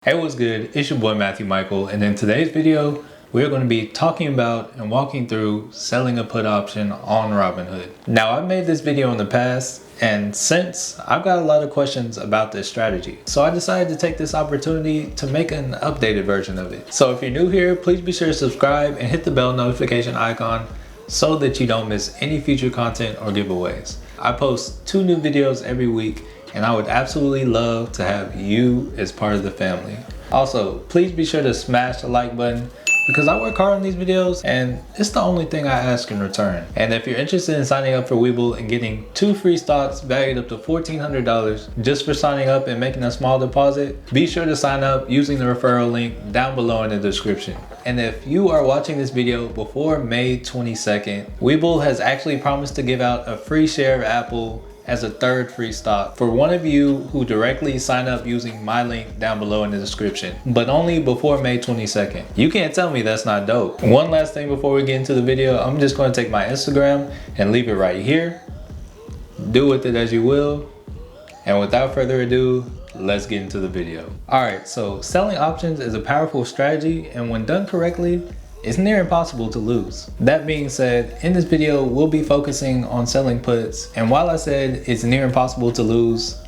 Hey, what's good? It's your boy Matthew Michael, and in today's video we're going to be talking about and walking through selling a put option on Robinhood. Now, I've made this video in the past, and since I've got a lot of questions about this strategy, so I decided to take this opportunity to make an updated version of it. So if you're new here, please be sure to subscribe and hit the bell notification icon so that you don't miss any future content or giveaways. I post 2 new videos every week, and I would absolutely love to have you as part of the family. Also, please be sure to smash the like button because I work hard on these videos and it's the only thing I ask in return. And if you're interested in signing up for Webull and getting 2 free stocks valued up to $1,400 just for signing up and making a small deposit, be sure to sign up using the referral link down below in the description. And if you are watching this video before May 22nd, Webull has actually promised to give out a free share of Apple as a 3rd free stock for one of you who directly sign up using my link down below in the description, but only before May 22nd. You can't tell me that's not dope. One last thing before we get into the video, I'm just going to take my Instagram and leave it right here. Do with it as you will. And without further ado, let's get into the video. Alright, so selling options is a powerful strategy, and when done correctly, it's near impossible to lose. That being said, in this video, we'll be focusing on selling puts. And while I said it's near impossible to lose,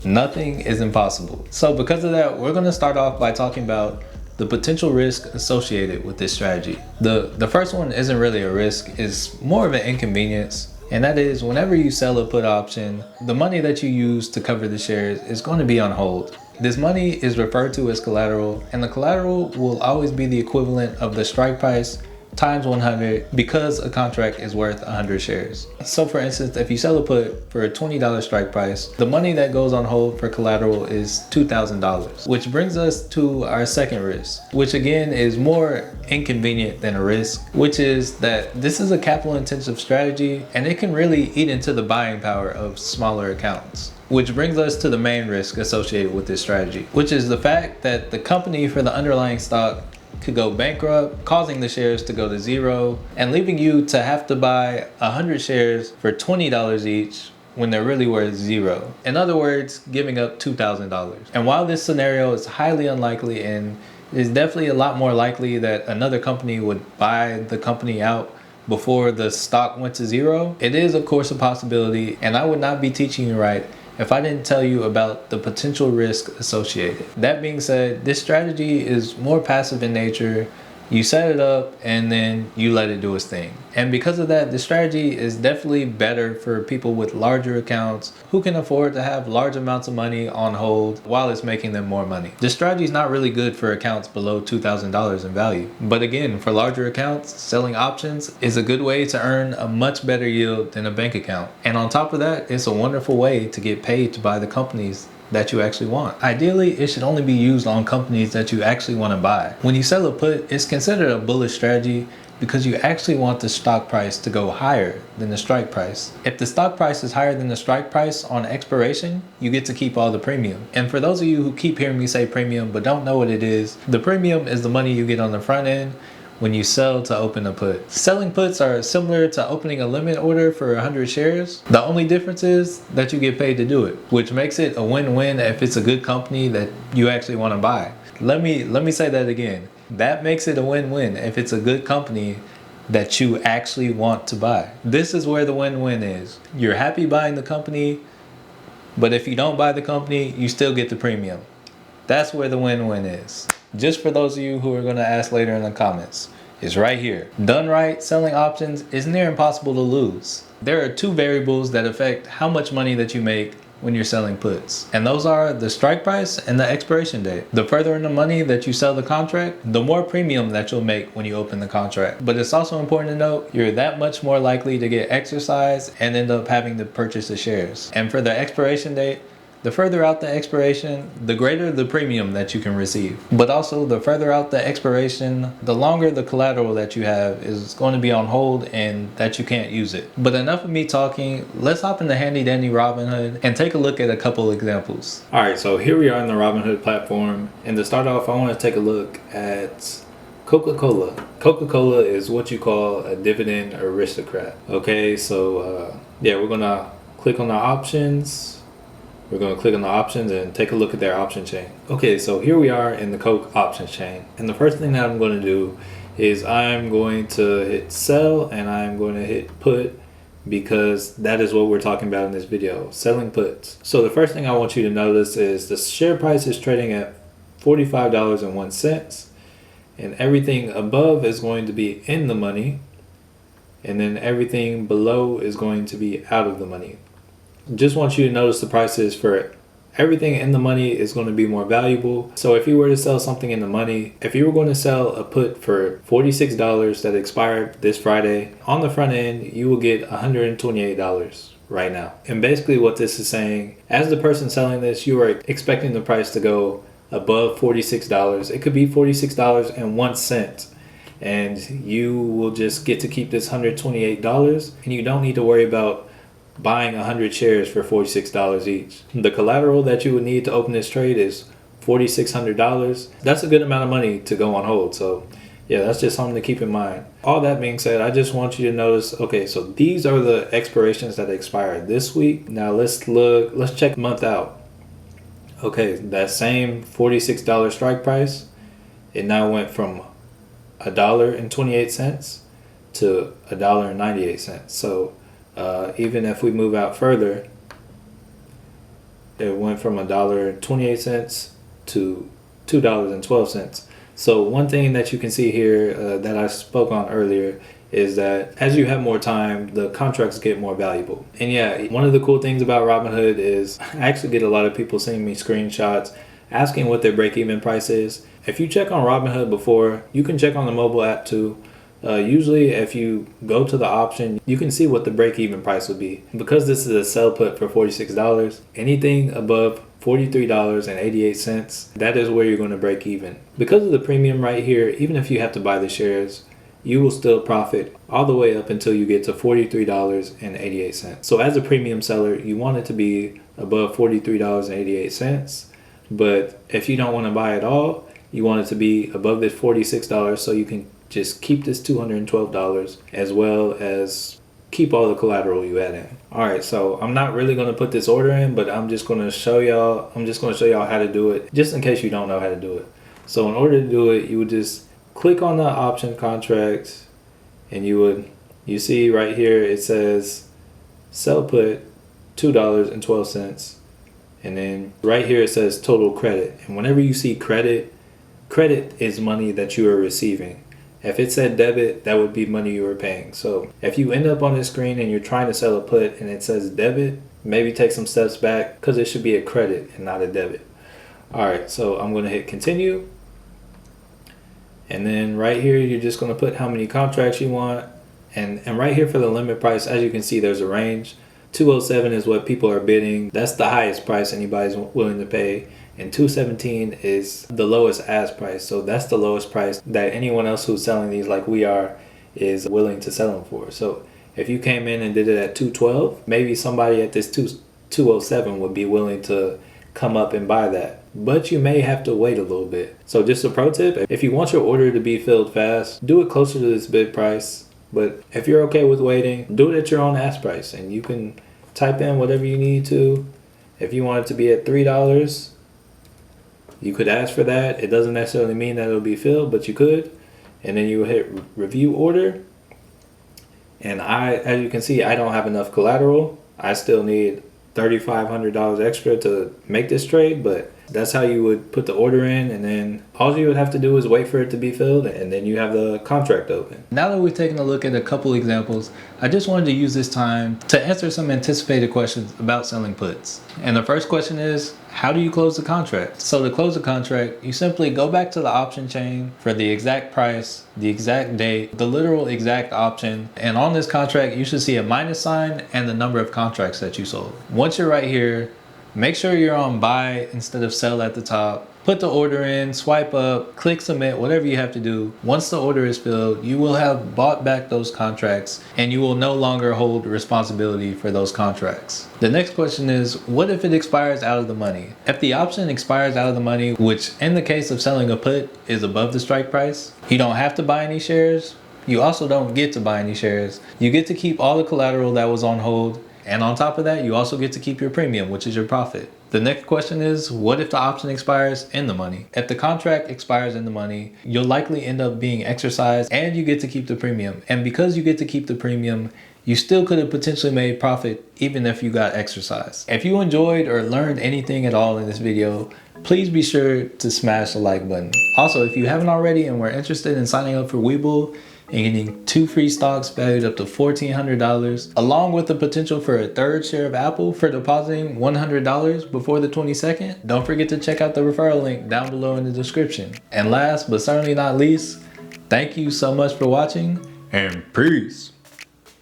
nothing is impossible. So because of that, we're gonna start off by talking about the potential risk associated with this strategy. The first one isn't really a risk, it's more of an inconvenience. And that is, whenever you sell a put option, the money that you use to cover the shares is going to be on hold. This money is referred to as collateral, and the collateral will always be the equivalent of the strike price times 100 because a contract is worth 100 shares. So for instance, if you sell a put for a $20 strike price, the money that goes on hold for collateral is $2,000, which brings us to our second risk, which again is more inconvenient than a risk, which is that this is a capital intensive strategy and it can really eat into the buying power of smaller accounts. Which brings us to the main risk associated with this strategy, which is the fact that the company for the underlying stock could go bankrupt, causing the shares to go to zero and leaving you to have to buy 100 shares for $20 each when they're really worth zero. In other words, giving up $2,000. And while this scenario is highly unlikely and is definitely a lot more likely that another company would buy the company out before the stock went to zero, it is of course a possibility, and I would not be teaching you right if I didn't tell you about the potential risk associated. That being said, this strategy is more passive in nature. You set it up and then you let it do its thing. And because of that, the strategy is definitely better for people with larger accounts who can afford to have large amounts of money on hold while it's making them more money. This strategy is not really good for accounts below $2,000 in value. But again, for larger accounts, selling options is a good way to earn a much better yield than a bank account. And on top of that, it's a wonderful way to get paid to buy the companies that you actually want. Ideally, it should only be used on companies that you actually want to buy. When you sell a put, it's considered a bullish strategy because you actually want the stock price to go higher than the strike price. If the stock price is higher than the strike price on expiration, you get to keep all the premium. And for those of you who keep hearing me say premium but don't know what it is, the premium is the money you get on the front end when you sell to open a put. Selling puts are similar to opening a limit order for 100 shares. The only difference is that you get paid to do it, which makes it a win-win if it's a good company that you actually want to buy. Let me say that again. That makes it a win-win if it's a good company that you actually want to buy. This is where the win-win is. You're happy buying the company, but if you don't buy the company, you still get the premium. That's where the win-win is. Just for those of you who are going to ask later in the comments, it's right here. Done right, selling options is near impossible to lose. There are 2 variables that affect how much money that you make when you're selling puts, and those are the strike price and the expiration date. The further in the money that you sell the contract, the more premium that you'll make when you open the contract. But it's also important to note, you're that much more likely to get exercised and end up having to purchase the shares. And for the expiration date, the further out the expiration, the greater the premium that you can receive. But also, the further out the expiration, the longer the collateral that you have is going to be on hold and that you can't use it. But enough of me talking, let's hop into handy dandy Robinhood and take a look at a couple examples. Alright, so here we are on the Robinhood platform, and to start off, I want to take a look at Coca-Cola. Coca-Cola is what you call a dividend aristocrat. Okay, so yeah, we're gonna click on the options. We're going to click on the options and take a look at their option chain. Okay, so here we are in the Coke options chain. And the first thing that I'm going to do is I'm going to hit sell and I'm going to hit put, because that is what we're talking about in this video, selling puts. So the first thing I want you to notice is the share price is trading at $45.01, and everything above is going to be in the money, and then everything below is going to be out of the money. Just want you to notice the prices for everything in the money is going to be more valuable. So if you were to sell something in the money, if you were going to sell a put for $46 that expired this Friday, on the front end, you will get $128 right now. And basically what this is saying, as the person selling this, you are expecting the price to go above $46. It could be $46.01. And you will just get to keep this $128, and you don't need to worry about buying 100 shares for $46 each. The collateral that you would need to open this trade is $4,600. That's a good amount of money to go on hold. So yeah, that's just something to keep in mind. All that being said, I just want you to notice, okay, so these are the expirations that expired this week. Now let's check month out. Okay, that same $46 strike price, it now went from $1.28 to $1.98. So even if we move out further, it went from $1.28 to $2.12. So one thing that you can see here that I spoke on earlier is that as you have more time, the contracts get more valuable. And yeah, one of the cool things about Robinhood is I actually get a lot of people sending me screenshots asking what their break-even price is. If you check on Robinhood before, you can check on the mobile app too. Usually if you go to the option, you can see what the break-even price would be. Because this is a sell put for $46, anything above $43.88, that is where you're going to break even. Because of the premium right here, even if you have to buy the shares, you will still profit all the way up until you get to $43.88. So as a premium seller, you want it to be above $43.88. But if you don't want to buy it all, you want it to be above this $46 so you can just keep this $212 as well as keep all the collateral you add in. All right, so I'm not really going to put this order in, but I'm just going to show y'all how to do it just in case you don't know how to do it. So in order to do it, you would just click on the option contract, and you see right here it says sell put $2.12, and then right here it says total credit. And whenever you see credit is money that you are receiving. If it said debit, that would be money you were paying. So if you end up on this screen and you're trying to sell a put and it says debit, maybe take some steps back because it should be a credit and not a debit. All right, so I'm going to hit continue. And then right here, you're just going to put how many contracts you want. And right here for the limit price, as you can see, there's a range. 207 is what people are bidding. That's the highest price anybody's willing to pay. And 217 is the lowest ask price. So that's the lowest price that anyone else who's selling these like we are is willing to sell them for. So if you came in and did it at 212, maybe somebody at this 207 would be willing to come up and buy that. But you may have to wait a little bit. So just a pro tip, if you want your order to be filled fast, do it closer to this bid price. But if you're okay with waiting, do it at your own ask price. And you can type in whatever you need to. If you want it to be at $3, you could ask for that. It doesn't necessarily mean that it'll be filled, but you could. And then you will hit review order. And as you can see, I don't have enough collateral. I still need $3,500 extra to make this trade, but that's how you would put the order in, and then all you would have to do is wait for it to be filled, and then you have the contract open. Now that we've taken a look at a couple examples, I just wanted to use this time to answer some anticipated questions about selling puts. And the first question is, how do you close the contract? So to close the contract, you simply go back to the option chain for the exact price, the exact date, the literal exact option. And on this contract, you should see a minus sign and the number of contracts that you sold. Once you're right here, make sure you're on buy instead of sell at the top. Put the order in, swipe up, click submit, whatever you have to do. Once the order is filled, you will have bought back those contracts and you will no longer hold responsibility for those contracts. The next question is, what if it expires out of the money? If the option expires out of the money, which in the case of selling a put is above the strike price, you don't have to buy any shares. You also don't get to buy any shares. You get to keep all the collateral that was on hold, And on top of that, you also get to keep your premium, which is your profit. The next question is, what if the option expires in the money? If the contract expires in the money, you'll likely end up being exercised and you get to keep the premium. And because you get to keep the premium, you still could have potentially made profit even if you got exercised. If you enjoyed or learned anything at all in this video, please be sure to smash the like button. Also, if you haven't already and were interested in signing up for Webull and getting 2 free stocks valued up to $1,400, along with the potential for a 3rd share of Apple for depositing $100 before the 22nd, don't forget to check out the referral link down below in the description. And last but certainly not least, thank you so much for watching, and peace.